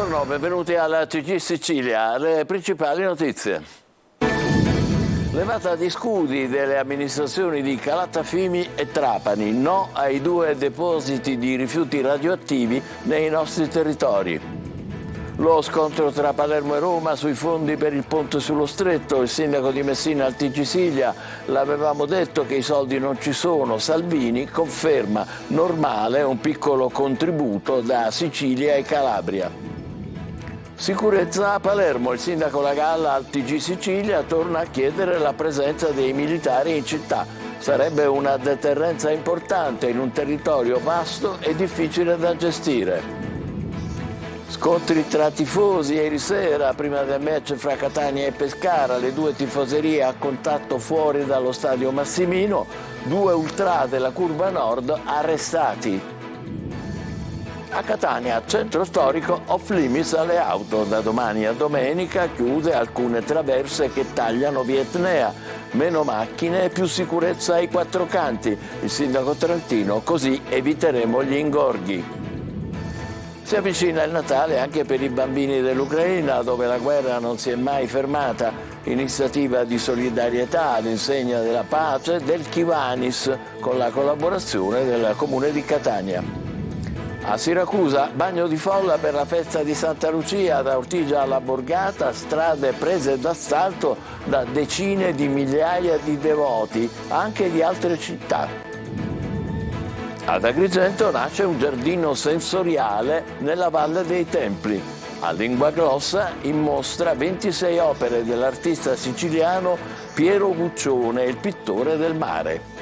Buongiorno, benvenuti alla TG Sicilia. Le principali notizie. Levata di scudi delle amministrazioni di Calatafimi e Trapani, no ai 2 depositi di rifiuti radioattivi nei nostri territori. Lo scontro tra Palermo e Roma sui fondi per il ponte sullo stretto, il sindaco di Messina al TG Sicilia, l'avevamo detto che i soldi non ci sono, Salvini conferma normale un piccolo contributo da Sicilia e Calabria. Sicurezza a Palermo, il sindaco Lagalla al TG Sicilia torna a chiedere la presenza dei militari in città. Sarebbe una deterrenza importante in un territorio vasto e difficile da gestire. Scontri tra tifosi ieri sera, prima del match fra Catania e Pescara, le 2 tifoserie a contatto fuori dallo stadio Massimino, 2 ultra della curva nord arrestati. A Catania, centro storico, off limits alle auto. Da domani a domenica chiuse alcune traverse che tagliano via Etnea. Meno macchine e più sicurezza ai 4 canti. Il sindaco trentino, così eviteremo gli ingorghi. Si avvicina il Natale anche per i bambini dell'Ucraina, dove la guerra non si è mai fermata. Iniziativa di solidarietà all'insegna della pace del Kivanis, con la collaborazione del Comune di Catania. A Siracusa, bagno di folla per la festa di Santa Lucia, da Ortigia alla Borgata, strade prese d'assalto da decine di migliaia di devoti, anche di altre città. Ad Agrigento nasce un giardino sensoriale nella Valle dei Templi. A Lingua Grossa in mostra 26 opere dell'artista siciliano Piero Guccione, il pittore del mare.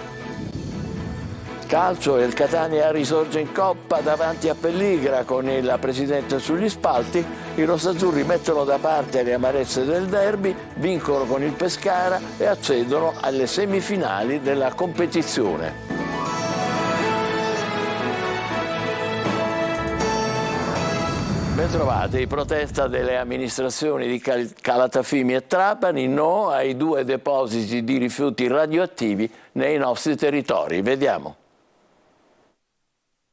Calcio, il Catania risorge in Coppa davanti a Pelligra con il presidente sugli spalti. I rossazzurri mettono da parte le amarezze del derby, vincono con il Pescara e accedono alle semifinali della competizione. Bentrovati, protesta delle amministrazioni di Calatafimi e Trapani, no ai 2 depositi di rifiuti radioattivi nei nostri territori. Vediamo.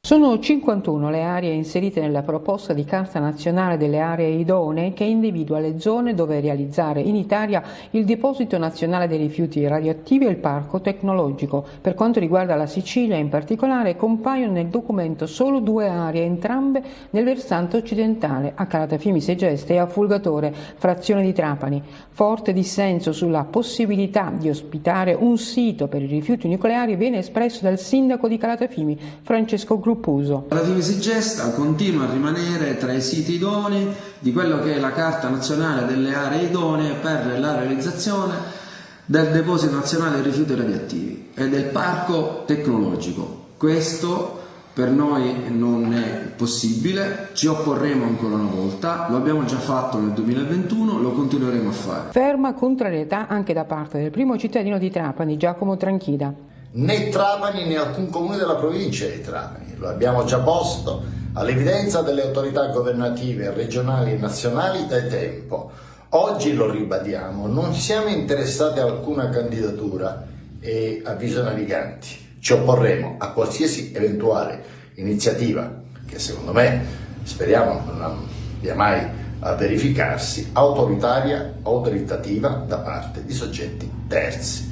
Sono 51 le aree inserite nella proposta di Carta Nazionale delle Aree Idonee che individua le zone dove realizzare in Italia il Deposito Nazionale dei Rifiuti Radioattivi e il Parco Tecnologico. Per quanto riguarda la Sicilia in particolare, compaiono nel documento solo 2 aree, entrambe nel versante occidentale, a Calatafimi Segeste e a Fulgatore, frazione di Trapani. Forte dissenso sulla possibilità di ospitare un sito per i rifiuti nucleari viene espresso dal sindaco di Calatafimi, Francesco Gruppuso. Calatafimi Segesta continua a rimanere tra i siti idonei di quello che è la Carta Nazionale delle Aree Idonee per la realizzazione del Deposito Nazionale dei Rifiuti Radioattivi e del Parco Tecnologico. Questo per noi non è possibile, ci opporremo ancora una volta, lo abbiamo già fatto nel 2021, lo continueremo a fare. Ferma contrarietà anche da parte del primo cittadino di Trapani, Giacomo Tranchida. Né Trapani né alcun comune della provincia di Trapani, lo abbiamo già posto all'evidenza delle autorità governative regionali e nazionali da tempo. Oggi lo ribadiamo, non siamo interessati a alcuna candidatura e a visioni naviganti. Ci opporremo a qualsiasi eventuale iniziativa che secondo me, speriamo non abbia mai a verificarsi, autoritativa da parte di soggetti terzi.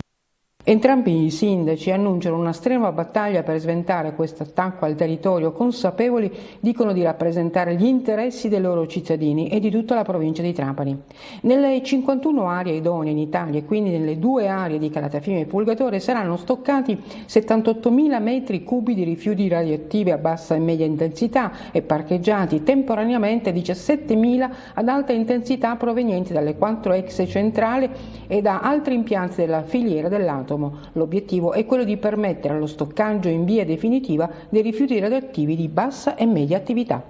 Entrambi i sindaci annunciano una strenua battaglia per sventare questo attacco al territorio, consapevoli, dicono, di rappresentare gli interessi dei loro cittadini e di tutta la provincia di Trapani. Nelle 51 aree idonee in Italia e quindi nelle 2 aree di Calatafimi e Fulgatore saranno stoccati 78.000 metri cubi di rifiuti radioattivi a bassa e media intensità e parcheggiati temporaneamente 17.000 ad alta intensità provenienti dalle 4 ex centrali e da altri impianti della filiera dell'atomo. L'obiettivo è quello di permettere lo stoccaggio in via definitiva dei rifiuti radioattivi di bassa e media attività.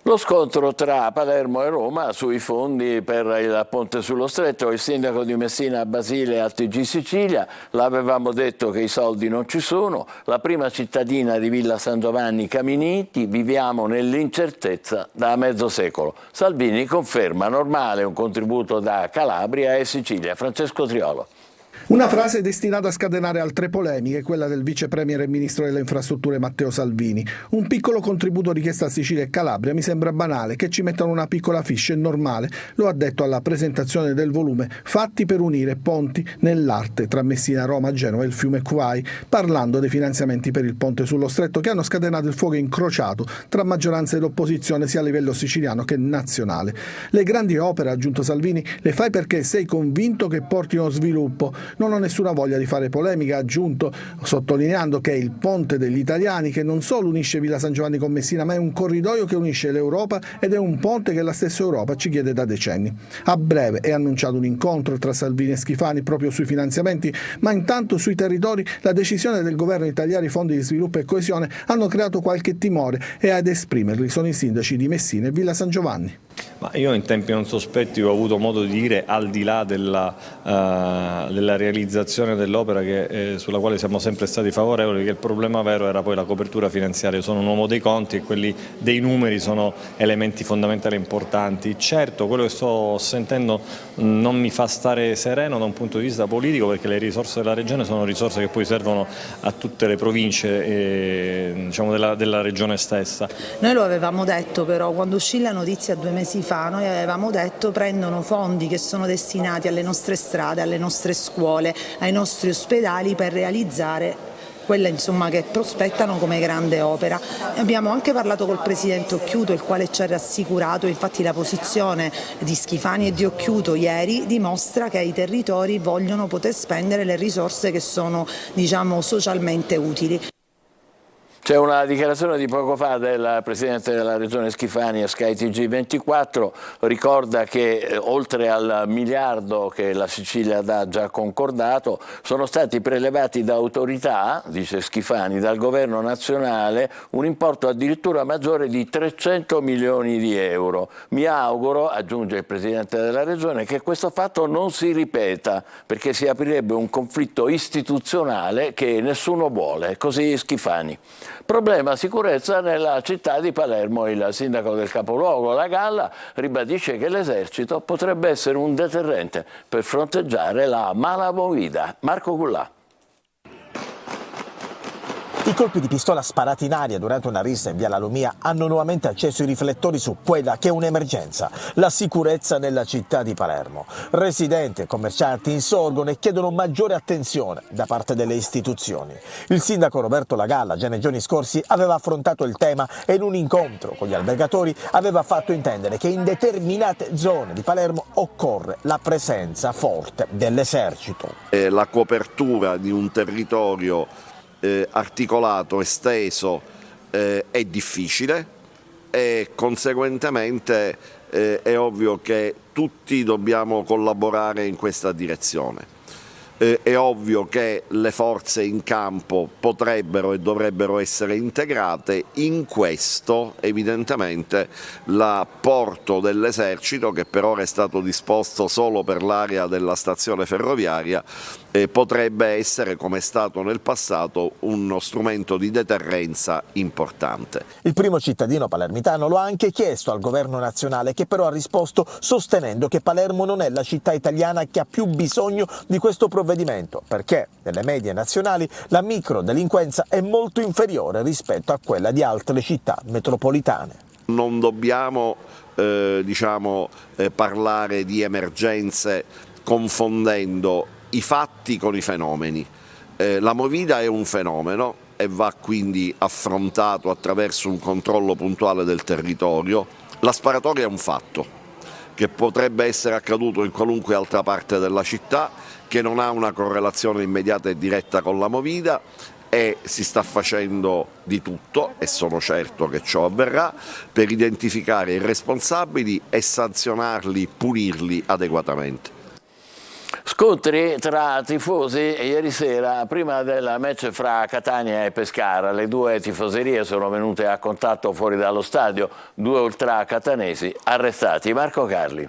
Lo scontro tra Palermo e Roma sui fondi per il ponte sullo stretto. Il sindaco di Messina Basile al TG Sicilia, l'avevamo detto che i soldi non ci sono. La prima cittadina di Villa San Giovanni Caminiti, viviamo nell'incertezza da mezzo secolo. Salvini conferma normale un contributo da Calabria e Sicilia. Francesco Triolo. Una frase destinata a scatenare altre polemiche, quella del vice premier e ministro delle infrastrutture Matteo Salvini. Un piccolo contributo richiesto a Sicilia e Calabria, mi sembra banale, che ci mettano una piccola fiche, è normale, lo ha detto alla presentazione del volume Fatti per unire ponti nell'arte tra Messina, Roma, Genova e il fiume Quai, parlando dei finanziamenti per il ponte sullo stretto che hanno scatenato il fuoco incrociato tra maggioranza ed opposizione sia a livello siciliano che nazionale. Le grandi opere, ha aggiunto Salvini, le fai perché sei convinto che portino sviluppo. Non ho nessuna voglia di fare polemica, ha aggiunto, sottolineando che è il ponte degli italiani che non solo unisce Villa San Giovanni con Messina, ma è un corridoio che unisce l'Europa ed è un ponte che la stessa Europa ci chiede da decenni. A breve è annunciato un incontro tra Salvini e Schifani proprio sui finanziamenti, ma intanto sui territori la decisione del governo di tagliare i fondi di sviluppo e coesione hanno creato qualche timore e ad esprimerli sono i sindaci di Messina e Villa San Giovanni. Ma io in tempi non sospetti ho avuto modo di dire, al di là della realizzazione dell'opera sulla quale siamo sempre stati favorevoli, che il problema vero era poi la copertura finanziaria. Io sono un uomo dei conti e quelli dei numeri sono elementi fondamentali e importanti. Certo, quello che sto sentendo non mi fa stare sereno da un punto di vista politico, perché le risorse della Regione sono risorse che poi servono a tutte le province diciamo della Regione stessa. Noi lo avevamo detto però quando uscì la notizia 2 mesi fa, noi avevamo detto prendono fondi che sono destinati alle nostre strade, alle nostre scuole, ai nostri ospedali per realizzare quella insomma che prospettano come grande opera. Abbiamo anche parlato col Presidente Occhiuto, il quale ci ha rassicurato, infatti la posizione di Schifani e di Occhiuto ieri dimostra che i territori vogliono poter spendere le risorse che sono diciamo socialmente utili. C'è una dichiarazione di poco fa del Presidente della Regione Schifani a Sky TG24, ricorda che oltre al miliardo che la Sicilia ha già concordato sono stati prelevati da autorità, dice Schifani, dal governo nazionale un importo addirittura maggiore di 300 milioni di euro. Mi auguro, aggiunge il Presidente della Regione, che questo fatto non si ripeta perché si aprirebbe un conflitto istituzionale che nessuno vuole, così Schifani. Problema sicurezza nella città di Palermo. Il sindaco del capoluogo, La Galla, ribadisce che l'esercito potrebbe essere un deterrente per fronteggiare la mala movida. Marco Gullà. I colpi di pistola sparati in aria durante una rissa in via La Lumia hanno nuovamente acceso i riflettori su quella che è un'emergenza, la sicurezza nella città di Palermo. Residenti e commercianti insorgono e chiedono maggiore attenzione da parte delle istituzioni. Il sindaco Roberto La Galla già nei giorni scorsi aveva affrontato il tema e in un incontro con gli albergatori aveva fatto intendere che in determinate zone di Palermo occorre la presenza forte dell'esercito. La copertura di un territorio articolato, esteso, è difficile e conseguentemente è ovvio che tutti dobbiamo collaborare in questa direzione. È ovvio che le forze in campo potrebbero e dovrebbero essere integrate. In questo evidentemente l'apporto dell'esercito, che per ora è stato disposto solo per l'area della stazione ferroviaria, potrebbe essere, come è stato nel passato, uno strumento di deterrenza importante. Il primo cittadino palermitano lo ha anche chiesto al governo nazionale, che però ha risposto sostenendo che Palermo non è la città italiana che ha più bisogno di questo provvedimento, perché nelle medie nazionali la microdelinquenza è molto inferiore rispetto a quella di altre città metropolitane. Non dobbiamo parlare di emergenze confondendo i fatti con i fenomeni. La movida è un fenomeno e va quindi affrontato attraverso un controllo puntuale del territorio. La sparatoria è un fatto che potrebbe essere accaduto in qualunque altra parte della città, che non ha una correlazione immediata e diretta con la movida, e si sta facendo di tutto, e sono certo che ciò avverrà, per identificare i responsabili e sanzionarli, punirli adeguatamente. Scontri tra tifosi ieri sera prima del match fra Catania e Pescara. Le due tifoserie sono venute a contatto fuori dallo stadio, 2 ultra catanesi arrestati. Marco Carli.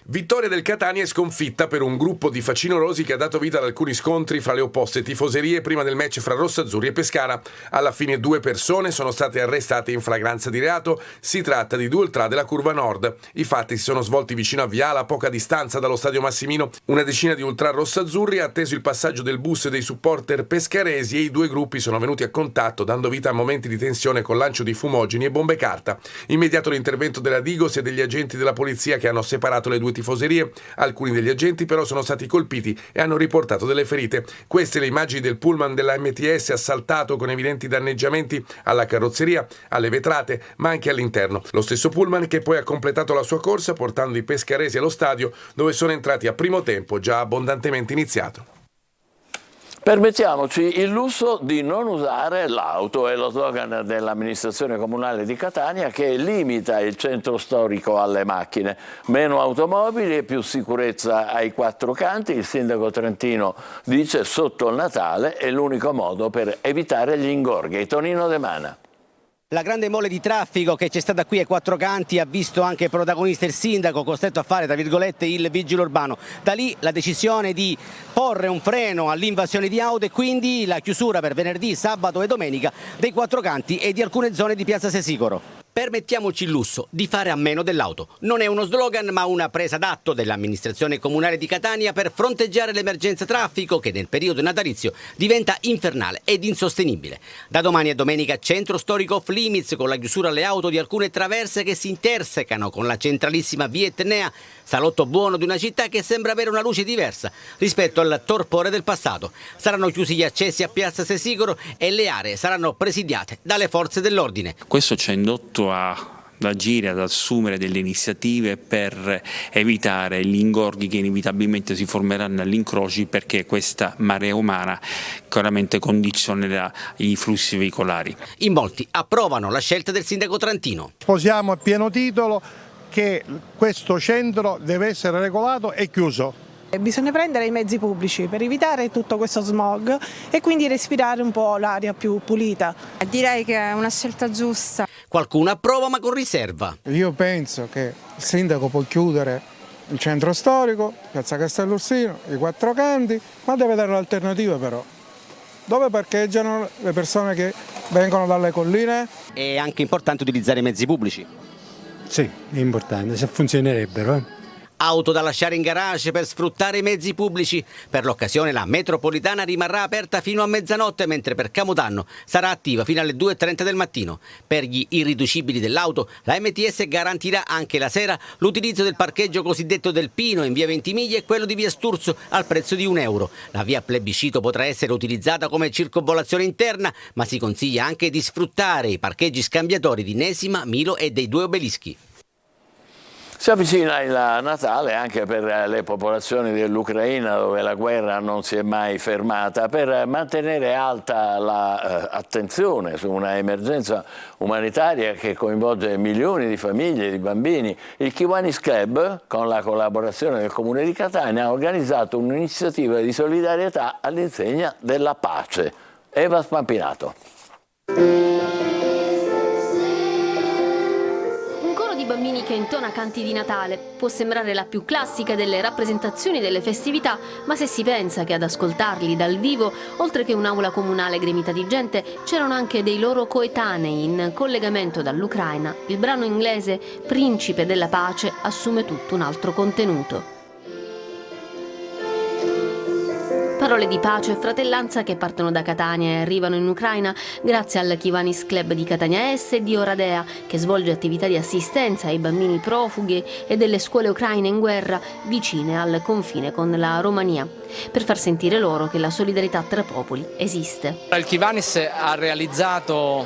Vittoria del Catania e sconfitta per un gruppo di facinorosi che ha dato vita ad alcuni scontri fra le opposte tifoserie prima del match fra Rossazzurri e Pescara. Alla fine 2 persone sono state arrestate in flagranza di reato. Si tratta di 2 ultra della Curva Nord. I fatti si sono svolti vicino a Viala, a poca distanza dallo stadio Massimino. Una decina di ultra rossazzurri ha atteso il passaggio del bus dei supporter pescaresi e i 2 gruppi sono venuti a contatto, dando vita a momenti di tensione con lancio di fumogeni e bombe carta. Immediato l'intervento della Digos e degli agenti della polizia che hanno separato le 2 tifoserie. Alcuni degli agenti però sono stati colpiti e hanno riportato delle ferite. Queste le immagini del pullman della MTS assaltato con evidenti danneggiamenti alla carrozzeria, alle vetrate, ma anche all'interno. Lo stesso pullman che poi ha completato la sua corsa portando i pescaresi allo stadio, dove sono entrati a primo tempo già abbondantemente iniziato. Permettiamoci il lusso di non usare l'auto, è lo slogan dell'amministrazione comunale di Catania che limita il centro storico alle macchine. Meno automobili e più sicurezza ai 4 canti. Il sindaco trentino dice sotto il Natale è l'unico modo per evitare gli ingorghi. Tonino De Mana. La grande mole di traffico che c'è stata qui ai 4 canti ha visto anche protagonista il sindaco costretto a fare, tra virgolette, il vigile urbano. Da lì la decisione di porre un freno all'invasione di auto e quindi la chiusura per venerdì, sabato e domenica dei 4 canti e di alcune zone di Piazza Sesicoro. Permettiamoci il lusso di fare a meno dell'auto. Non è uno slogan ma una presa d'atto dell'amministrazione comunale di Catania per fronteggiare l'emergenza traffico che nel periodo natalizio diventa infernale ed insostenibile. Da domani a domenica centro storico off limits con la chiusura alle auto di alcune traverse che si intersecano con la centralissima via Etnea, salotto buono di una città che sembra avere una luce diversa rispetto al torpore del passato. Saranno chiusi gli accessi a Piazza Sesicoro e le aree saranno presidiate dalle forze dell'ordine. Questo ci ha indotto ad agire, ad assumere delle iniziative per evitare gli ingorghi che inevitabilmente si formeranno agli incroci, perché questa marea umana chiaramente condizionerà i flussi veicolari. In molti approvano la scelta del sindaco trentino. Sposiamo a pieno titolo che questo centro deve essere regolato e chiuso. Bisogna prendere i mezzi pubblici per evitare tutto questo smog e quindi respirare un po' l'aria più pulita. Direi che è una scelta giusta. Qualcuno approva ma con riserva. Io penso che il sindaco può chiudere il centro storico, Piazza Castellursino, i 4 canti, ma deve dare un'alternativa però. Dove parcheggiano le persone che vengono dalle colline? È anche importante utilizzare i mezzi pubblici. Sì, è importante, se funzionerebbero. Auto da lasciare in garage per sfruttare i mezzi pubblici. Per l'occasione la metropolitana rimarrà aperta fino a mezzanotte, mentre per Capodanno sarà attiva fino alle 2:30 del mattino. Per gli irriducibili dell'auto, la MTS garantirà anche la sera l'utilizzo del parcheggio cosiddetto del Pino in via Ventimiglia e quello di via Sturzo al prezzo di €1. La via Plebiscito potrà essere utilizzata come circonvolazione interna, ma si consiglia anche di sfruttare i parcheggi scambiatori di Nesima, Milo e dei 2 obelischi. Si avvicina il Natale anche per le popolazioni dell'Ucraina, dove la guerra non si è mai fermata. Per mantenere alta l'attenzione su una emergenza umanitaria che coinvolge milioni di famiglie e di bambini, il Kiwanis Club, con la collaborazione del Comune di Catania, ha organizzato un'iniziativa di solidarietà all'insegna della pace. Eva Spampinato. Bambini che intona canti di Natale. Può sembrare la più classica delle rappresentazioni delle festività, ma se si pensa che ad ascoltarli dal vivo, oltre che un'aula comunale gremita di gente, c'erano anche dei loro coetanei in collegamento dall'Ucraina, il brano inglese Principe della Pace assume tutto un altro contenuto. Parole di pace e fratellanza che partono da Catania e arrivano in Ucraina grazie al Kiwanis Club di Catania Est e di Oradea, che svolge attività di assistenza ai bambini profughi e delle scuole ucraine in guerra vicine al confine con la Romania, per far sentire loro che la solidarietà tra popoli esiste. Il Kiwanis ha realizzato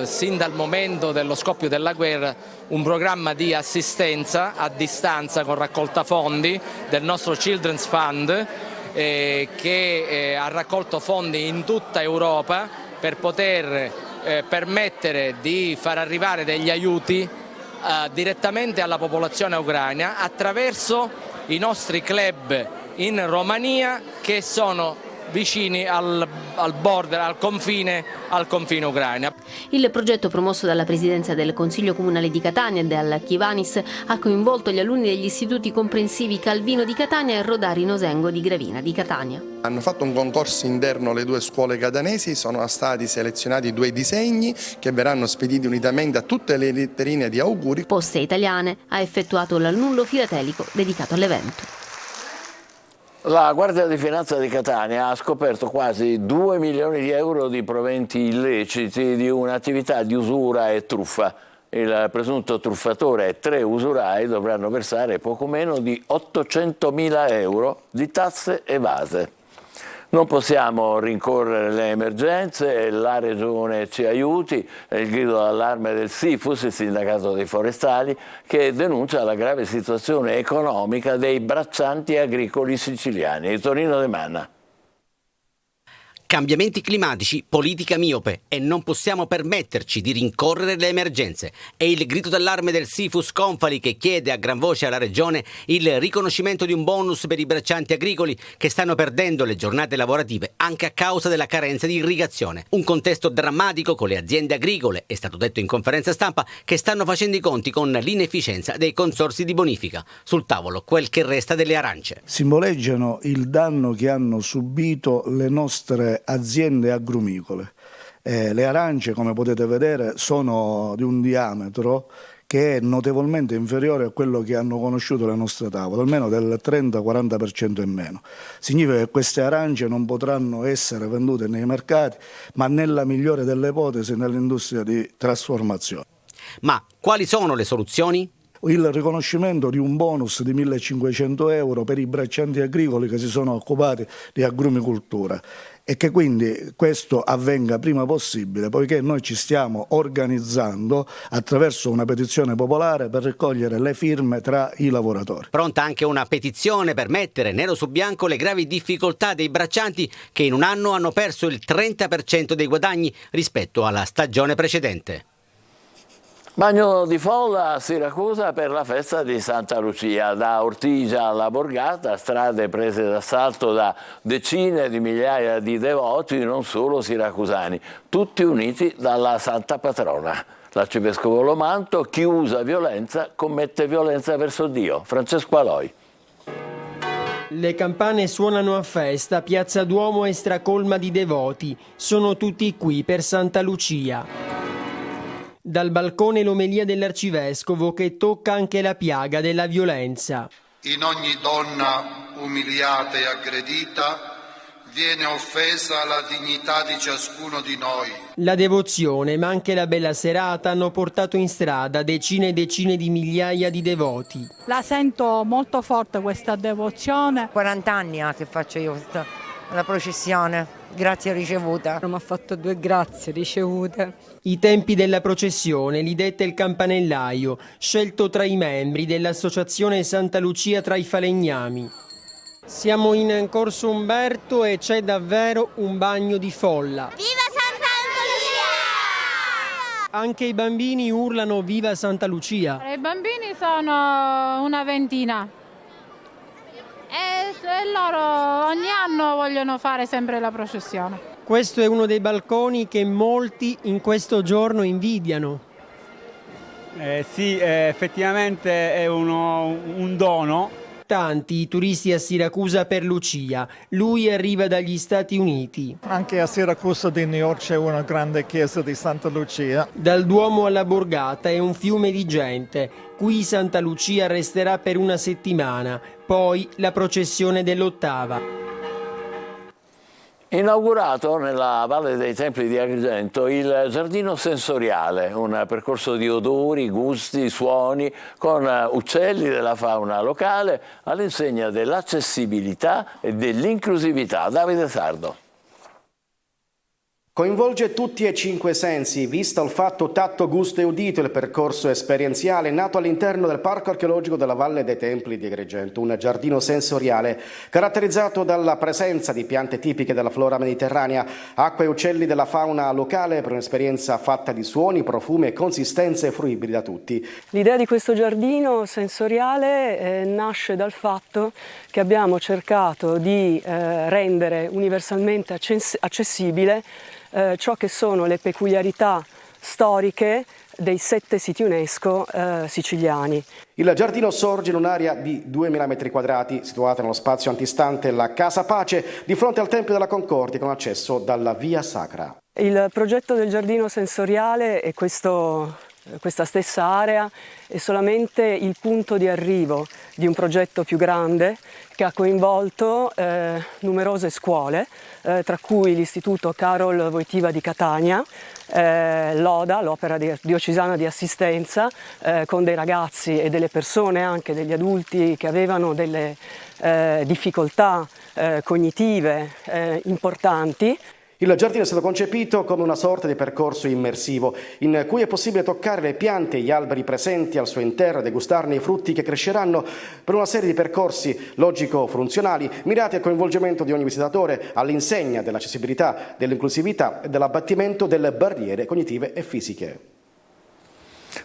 sin dal momento dello scoppio della guerra un programma di assistenza a distanza con raccolta fondi del nostro Children's Fund, che ha raccolto fondi in tutta Europa per poter permettere di far arrivare degli aiuti direttamente alla popolazione ucraina attraverso i nostri club in Romania, che sono vicini al border, al confine ucraino. Il progetto promosso dalla Presidenza del Consiglio Comunale di Catania e dal Kivanis ha coinvolto gli alunni degli istituti comprensivi Calvino di Catania e Rodari Nosengo di Gravina di Catania. Hanno fatto un concorso interno alle due scuole catanesi, sono stati selezionati 2 disegni che verranno spediti unitamente a tutte le letterine di auguri. Poste Italiane ha effettuato l'annullo filatelico dedicato all'evento. La Guardia di Finanza di Catania ha scoperto quasi 2 milioni di euro di proventi illeciti di un'attività di usura e truffa. Il presunto truffatore e 3 usurai dovranno versare poco meno di 800.000 euro di tasse evase. Non possiamo rincorrere le emergenze, la Regione ci aiuti, è il grido d'allarme del SIFUS, il sindacato dei forestali, che denuncia la grave situazione economica dei braccianti agricoli siciliani. Tonino De Manna. Cambiamenti climatici, politica miope e non possiamo permetterci di rincorrere le emergenze. È il grido d'allarme del Sifus Confali che chiede a gran voce alla Regione il riconoscimento di un bonus per i braccianti agricoli che stanno perdendo le giornate lavorative anche a causa della carenza di irrigazione. Un contesto drammatico con le aziende agricole, è stato detto in conferenza stampa, che stanno facendo i conti con l'inefficienza dei consorzi di bonifica. Sul tavolo quel che resta delle arance. Simboleggiano il danno che hanno subito le nostre aziende agrumicole. Le arance, come potete vedere, sono di un diametro che è notevolmente inferiore a quello che hanno conosciuto le nostre tavole, almeno del 30-40% in meno. Significa che queste arance non potranno essere vendute nei mercati, ma nella migliore delle ipotesi nell'industria di trasformazione. Ma quali sono le soluzioni? Il riconoscimento di un bonus di 1.500 euro per i braccianti agricoli che si sono occupati di agrumicoltura e che quindi questo avvenga prima possibile, poiché noi ci stiamo organizzando attraverso una petizione popolare per raccogliere le firme tra i lavoratori. Pronta anche una petizione per mettere nero su bianco le gravi difficoltà dei braccianti che in un anno hanno perso il 30% dei guadagni rispetto alla stagione precedente. Bagno di folla a Siracusa per la festa di Santa Lucia. Da Ortigia alla Borgata, strade prese d'assalto da decine di migliaia di devoti, non solo siracusani, tutti uniti dalla Santa Patrona. L'arcivescovo Lomanto: chi usa violenza commette violenza verso Dio. Francesco Aloi. Le campane suonano a festa, Piazza Duomo è stracolma di devoti. Sono tutti qui per Santa Lucia. Dal balcone l'omelia dell'arcivescovo che tocca anche la piaga della violenza. In ogni donna umiliata e aggredita viene offesa la dignità di ciascuno di noi. La devozione, ma anche la bella serata hanno portato in strada decine e decine di migliaia di devoti. La sento molto forte questa devozione. 40 anni che faccio io la processione. Grazie ricevuta. Mi ha fatto 2 grazie ricevute. I tempi della processione li dette il campanellaio, scelto tra i membri dell'associazione Santa Lucia tra i falegnami. Siamo in Corso Umberto e c'è davvero un bagno di folla. Viva Santa Lucia! Anche i bambini urlano Viva Santa Lucia. I bambini sono una ventina. E loro ogni anno vogliono fare sempre la processione. Questo è uno dei balconi che molti in questo giorno invidiano. Sì, effettivamente è un dono. Tanti i turisti a Siracusa per Lucia. Lui arriva dagli Stati Uniti. Anche a Siracusa di New York c'è una grande chiesa di Santa Lucia. Dal Duomo alla Borgata è un fiume di gente. Qui Santa Lucia resterà per una settimana, poi la processione dell'8ª. Inaugurato nella Valle dei Templi di Agrigento il Giardino Sensoriale, un percorso di odori, gusti, suoni con uccelli della fauna locale all'insegna dell'accessibilità e dell'inclusività. Davide Sardo. Coinvolge tutti e 5 sensi, vista, olfatto, tatto, gusto e udito. Il percorso esperienziale nato all'interno del Parco Archeologico della Valle dei Templi di Agrigento, un giardino sensoriale caratterizzato dalla presenza di piante tipiche della flora mediterranea, acque e uccelli della fauna locale, per un'esperienza fatta di suoni, profumi e consistenze fruibili da tutti. L'idea di questo giardino sensoriale nasce dal fatto che abbiamo cercato di rendere universalmente accessibile ciò che sono le peculiarità storiche dei 7 siti UNESCO siciliani. Il giardino sorge in un'area di 2.000 metri quadrati, situata nello spazio antistante la Casa Pace, di fronte al Tempio della Concordia, con accesso dalla Via Sacra. Il progetto del giardino sensoriale e questa stessa area è solamente il punto di arrivo di un progetto più grande che ha coinvolto numerose scuole, tra cui l'Istituto Karol Wojtyła di Catania, l'ODA, l'Opera Diocesana di Assistenza, con dei ragazzi e delle persone, anche degli adulti, che avevano delle difficoltà cognitive importanti. Il giardino è stato concepito come una sorta di percorso immersivo, in cui è possibile toccare le piante e gli alberi presenti al suo interno e degustarne i frutti che cresceranno, per una serie di percorsi logico-funzionali mirati al coinvolgimento di ogni visitatore, all'insegna dell'accessibilità, dell'inclusività e dell'abbattimento delle barriere cognitive e fisiche.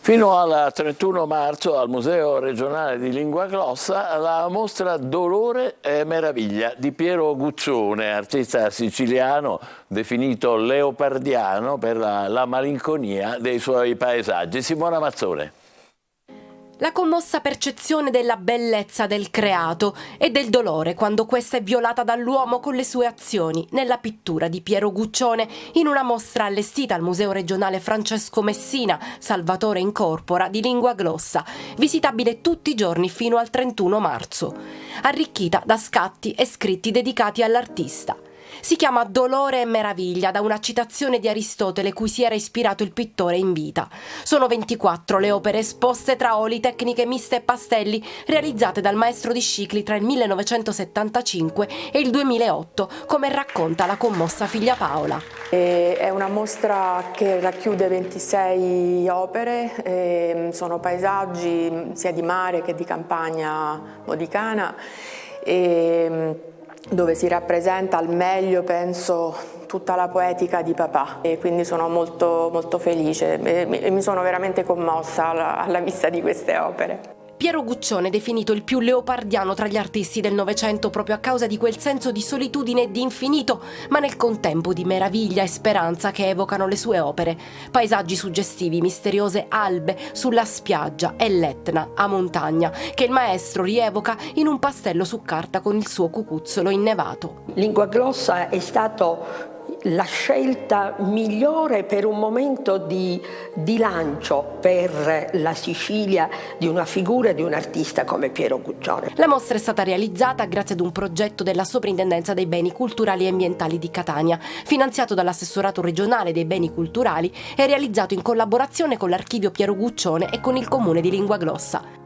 Fino al 31 marzo al Museo regionale di Lingua Glossa la mostra Dolore e Meraviglia di Piero Guccione, artista siciliano definito leopardiano per la malinconia dei suoi paesaggi. Simona Mazzone. La commossa percezione della bellezza del creato e del dolore quando questa è violata dall'uomo con le sue azioni, nella pittura di Piero Guccione, in una mostra allestita al Museo regionale Francesco Messina, Salvatore Incorpora di Lingua Glossa, visitabile tutti i giorni fino al 31 marzo, arricchita da scatti e scritti dedicati all'artista. Si chiama Dolore e Meraviglia, da una citazione di Aristotele cui si era ispirato il pittore in vita. Sono 24 le opere esposte tra oli, tecniche miste e pastelli, realizzate dal maestro di Scicli tra il 1975 e il 2008, come racconta la commossa figlia Paola. È una mostra che racchiude 26 opere, sono paesaggi sia di mare che di campagna modicana, dove si rappresenta al meglio, penso, tutta la poetica di papà, e quindi sono molto, molto felice e mi sono veramente commossa alla vista di queste opere. Piero Guccione, definito il più leopardiano tra gli artisti del Novecento proprio a causa di quel senso di solitudine e di infinito, ma nel contempo di meraviglia e speranza che evocano le sue opere. Paesaggi suggestivi, misteriose albe sulla spiaggia e l'Etna a montagna, che il maestro rievoca in un pastello su carta con il suo cucuzzolo innevato. Lingua Glossa è stato la scelta migliore per un momento di lancio per la Sicilia di una figura di un artista come Piero Guccione. La mostra è stata realizzata grazie ad un progetto della Soprintendenza dei Beni Culturali e Ambientali di Catania, finanziato dall'Assessorato regionale dei Beni Culturali e realizzato in collaborazione con l'Archivio Piero Guccione e con il Comune di Lingua Glossa.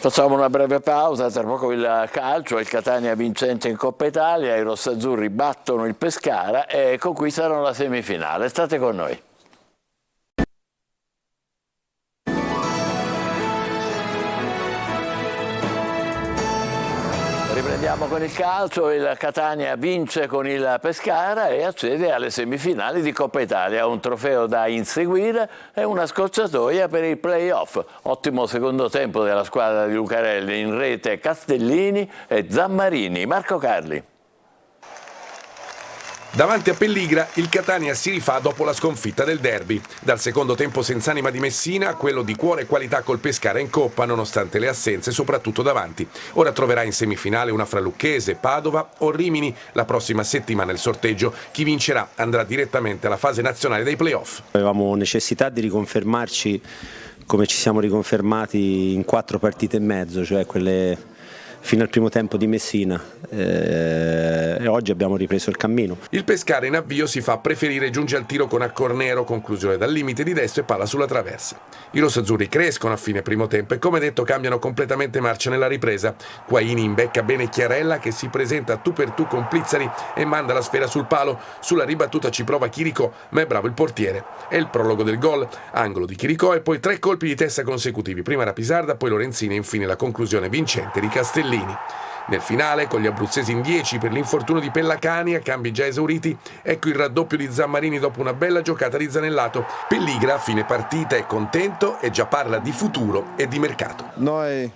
Facciamo una breve pausa, tra poco il calcio, il Catania vincente in Coppa Italia, i rossazzurri battono il Pescara e conquistano la semifinale. State con noi. Riprendiamo con il calcio, il Catania vince con il Pescara e accede alle semifinali di Coppa Italia, un trofeo da inseguire e una scocciatoia per i play-off. Ottimo secondo tempo della squadra di Lucarelli, in rete Castellini e Zammarini. Marco Carli. Davanti a Pelligra il Catania si rifà dopo la sconfitta del derby. Dal secondo tempo senza anima di Messina a quello di cuore e qualità col Pescara in Coppa, nonostante le assenze, soprattutto davanti. Ora troverà in semifinale una fra Lucchese, Padova o Rimini. La prossima settimana il sorteggio. Chi vincerà andrà direttamente alla fase nazionale dei play-off. Avevamo necessità di riconfermarci come ci siamo riconfermati in 4 partite e mezzo, cioè quelle fino al primo tempo di Messina e oggi abbiamo ripreso il cammino. Il Pescara in avvio si fa preferire, giunge al tiro con Accornero, conclusione dal limite di destro e palla sulla traversa. I rossazzurri crescono a fine primo tempo e come detto cambiano completamente marcia nella ripresa. Quaini imbecca bene Chiarella che si presenta tu per tu con Plizzari e manda la sfera sul palo. Sulla ribattuta ci prova Chiricò, ma è bravo il portiere. È il prologo del gol, angolo di Chiricò e poi 3 colpi di testa consecutivi, prima Rapisarda, poi Lorenzini e infine la conclusione vincente di Castellini. Nel finale, con gli abruzzesi in 10 per l'infortunio di Pellacani, a cambi già esauriti, ecco il raddoppio di Zammarini dopo una bella giocata di Zanellato. Pelligra a fine partita è contento e già parla di futuro e di mercato. Noi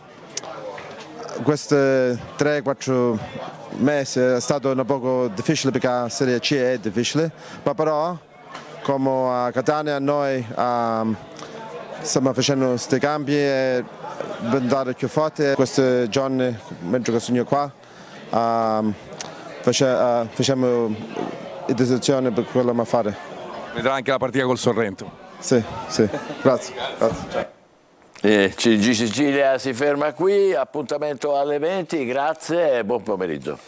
questi 3-4 mesi è stato un po' difficile perché la Serie C è difficile, ma però come a Catania noi stiamo facendo questi cambi e diventare più forti. Questi giorni, mentre che sono qua, facciamo le decisioni per quello da fare. Vedrà anche la partita col Sorrento. Sì, grazie. CG Sicilia si ferma qui, appuntamento alle 20, grazie e buon pomeriggio.